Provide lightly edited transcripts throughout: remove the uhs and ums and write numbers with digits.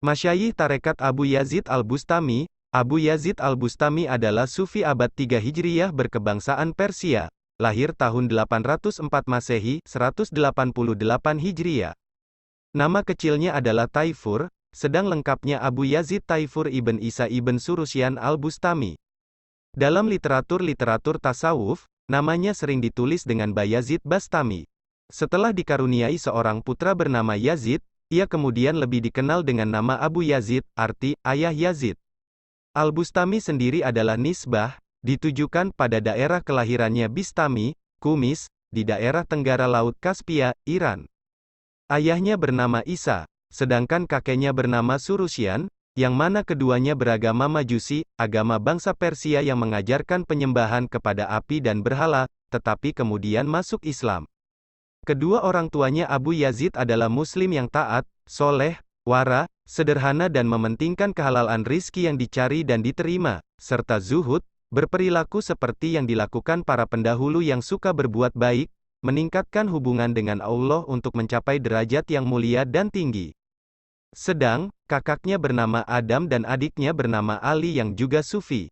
Masyayikh Tarekat Abu Yazid Al-Bustami. Abu Yazid Al-Bustami adalah Sufi abad 3 Hijriyah berkebangsaan Persia. Lahir tahun 804 Masehi, 188 Hijriyah. Nama kecilnya adalah Taifur, sedang lengkapnya Abu Yazid Taifur ibn Isa ibn Surusyan Al-Bustami. Dalam literatur tasawuf, namanya sering ditulis dengan Bayazid Bastami. Setelah dikaruniai seorang putra bernama Yazid, ia kemudian lebih dikenal dengan nama Abu Yazid, arti ayah Yazid. Al-Bustami sendiri adalah nisbah, ditujukan pada daerah kelahirannya Bistami, Kumis, di daerah Tenggara Laut Kaspia, Iran. Ayahnya bernama Isa, sedangkan kakeknya bernama Surusyan, yang mana keduanya beragama Majusi, agama bangsa Persia yang mengajarkan penyembahan kepada api dan berhala, tetapi kemudian masuk Islam. Kedua orang tuanya Abu Yazid adalah muslim yang taat, soleh, wara, sederhana dan mementingkan kehalalan rizki yang dicari dan diterima, serta zuhud, berperilaku seperti yang dilakukan para pendahulu yang suka berbuat baik, meningkatkan hubungan dengan Allah untuk mencapai derajat yang mulia dan tinggi. Sedang, kakaknya bernama Adam dan adiknya bernama Ali yang juga sufi.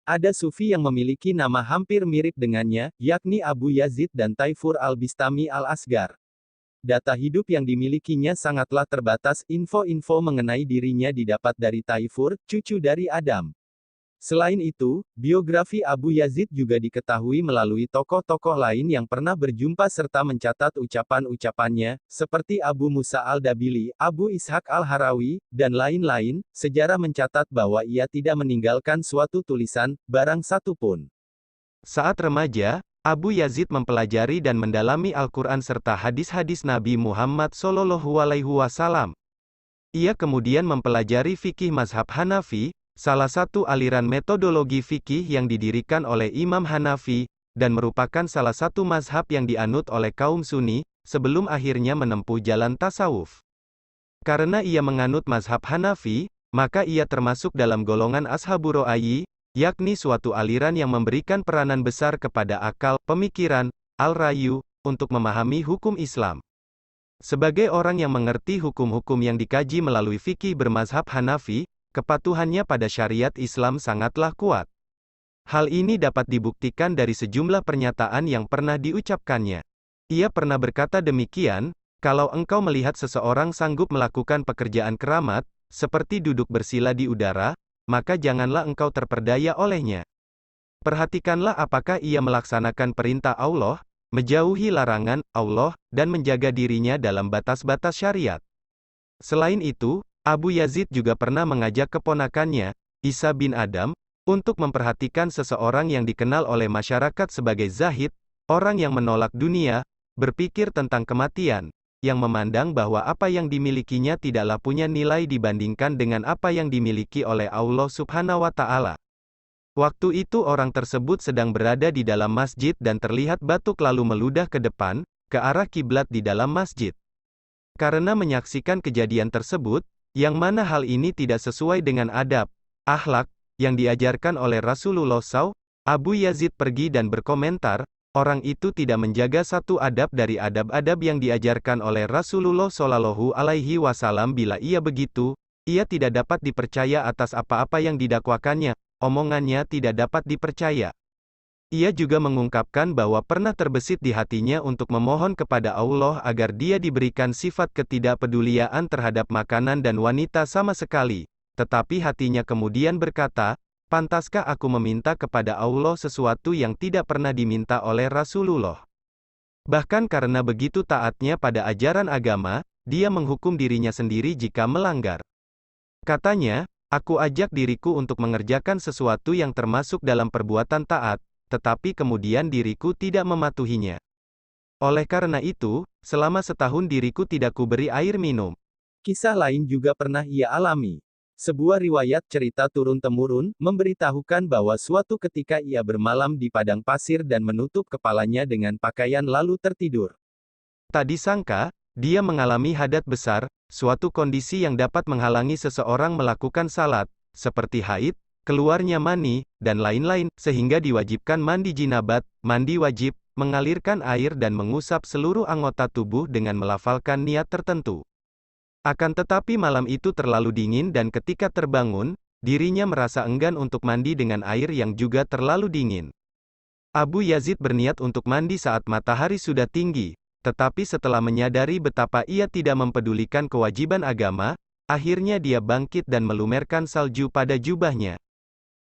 Ada sufi yang memiliki nama hampir mirip dengannya, yakni Abu Yazid dan Taifur Al-Bistami Al-Asgar. Data hidup yang dimilikinya sangatlah terbatas, info-info mengenai dirinya didapat dari Taifur, cucu dari Adam. Selain itu, biografi Abu Yazid juga diketahui melalui tokoh-tokoh lain yang pernah berjumpa serta mencatat ucapan-ucapannya, seperti Abu Musa Al-Dabili, Abu Ishaq Al-Harawi, dan lain-lain. Sejarah mencatat bahwa ia tidak meninggalkan suatu tulisan, barang satu pun. Saat remaja, Abu Yazid mempelajari dan mendalami Al-Quran serta hadis-hadis Nabi Muhammad SAW. Ia kemudian mempelajari fikih mazhab Hanafi, salah satu aliran metodologi fikih yang didirikan oleh Imam Hanafi, dan merupakan salah satu mazhab yang dianut oleh kaum Sunni, sebelum akhirnya menempuh jalan tasawuf. Karena ia menganut mazhab Hanafi, maka ia termasuk dalam golongan Ashabur Ra'yi, yakni suatu aliran yang memberikan peranan besar kepada akal, pemikiran, al-rayu, untuk memahami hukum Islam. Sebagai orang yang mengerti hukum-hukum yang dikaji melalui fikih bermazhab Hanafi, kepatuhannya pada syariat Islam sangatlah kuat. Hal ini dapat dibuktikan dari sejumlah pernyataan yang pernah diucapkannya. Ia pernah berkata demikian, kalau engkau melihat seseorang sanggup melakukan pekerjaan keramat, seperti duduk bersila di udara, maka janganlah engkau terperdaya olehnya. Perhatikanlah apakah ia melaksanakan perintah Allah, menjauhi larangan Allah, dan menjaga dirinya dalam batas-batas syariat. Selain itu, Abu Yazid juga pernah mengajak keponakannya, Isa bin Adam, untuk memperhatikan seseorang yang dikenal oleh masyarakat sebagai zahid, orang yang menolak dunia, berpikir tentang kematian, yang memandang bahwa apa yang dimilikinya tidaklah punya nilai dibandingkan dengan apa yang dimiliki oleh Allah Subhanahu wa Ta'ala. Waktu itu orang tersebut sedang berada di dalam masjid dan terlihat batuk lalu meludah ke depan, ke arah kiblat di dalam masjid. Karena menyaksikan kejadian tersebut, yang mana hal ini tidak sesuai dengan adab, akhlak, yang diajarkan oleh Rasulullah SAW, Abu Yazid pergi dan berkomentar, orang itu tidak menjaga satu adab dari adab-adab yang diajarkan oleh Rasulullah SAW. Bila ia begitu, ia tidak dapat dipercaya atas apa-apa yang didakwakannya, omongannya tidak dapat dipercaya. Ia juga mengungkapkan bahwa pernah terbesit di hatinya untuk memohon kepada Allah agar dia diberikan sifat ketidakpedulian terhadap makanan dan wanita sama sekali. Tetapi hatinya kemudian berkata, pantaskah aku meminta kepada Allah sesuatu yang tidak pernah diminta oleh Rasulullah? Bahkan karena begitu taatnya pada ajaran agama, dia menghukum dirinya sendiri jika melanggar. Katanya, aku ajak diriku untuk mengerjakan sesuatu yang termasuk dalam perbuatan taat, tetapi kemudian diriku tidak mematuhinya. Oleh karena itu, selama setahun diriku tidak kuberi air minum. Kisah lain juga pernah ia alami. Sebuah riwayat cerita turun-temurun, memberitahukan bahwa suatu ketika ia bermalam di padang pasir dan menutup kepalanya dengan pakaian lalu tertidur. Tak disangka, dia mengalami hadat besar, suatu kondisi yang dapat menghalangi seseorang melakukan salat, seperti haid, keluarnya mani, dan lain-lain, sehingga diwajibkan mandi jinabat, mandi wajib, mengalirkan air dan mengusap seluruh anggota tubuh dengan melafalkan niat tertentu. Akan tetapi malam itu terlalu dingin dan ketika terbangun, dirinya merasa enggan untuk mandi dengan air yang juga terlalu dingin. Abu Yazid berniat untuk mandi saat matahari sudah tinggi, tetapi setelah menyadari betapa ia tidak mempedulikan kewajiban agama, akhirnya dia bangkit dan melumerkan salju pada jubahnya.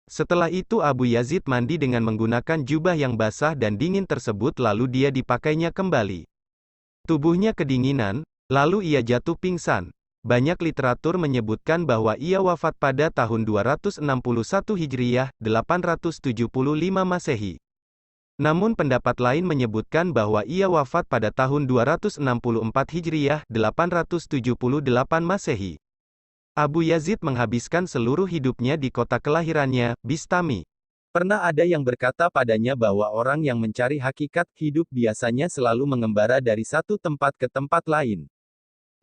Setelah itu Abu Yazid mandi dengan menggunakan jubah yang basah dan dingin tersebut lalu dia dipakainya kembali. Tubuhnya kedinginan, lalu ia jatuh pingsan. Banyak literatur menyebutkan bahwa ia wafat pada tahun 261 Hijriyah, 875 Masehi. Namun pendapat lain menyebutkan bahwa ia wafat pada tahun 264 Hijriyah, 878 Masehi. Abu Yazid menghabiskan seluruh hidupnya di kota kelahirannya, Bistami. Pernah ada yang berkata padanya bahwa orang yang mencari hakikat hidup biasanya selalu mengembara dari satu tempat ke tempat lain.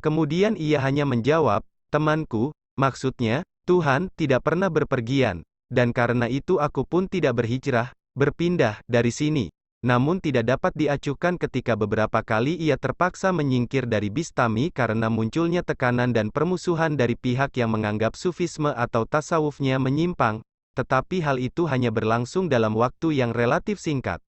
Kemudian ia hanya menjawab, "Temanku, maksudnya, Tuhan tidak pernah berpergian, dan karena itu aku pun tidak berhijrah, berpindah dari sini." Namun tidak dapat diacuhkan ketika beberapa kali ia terpaksa menyingkir dari Bistami karena munculnya tekanan dan permusuhan dari pihak yang menganggap sufisme atau tasawufnya menyimpang, tetapi hal itu hanya berlangsung dalam waktu yang relatif singkat.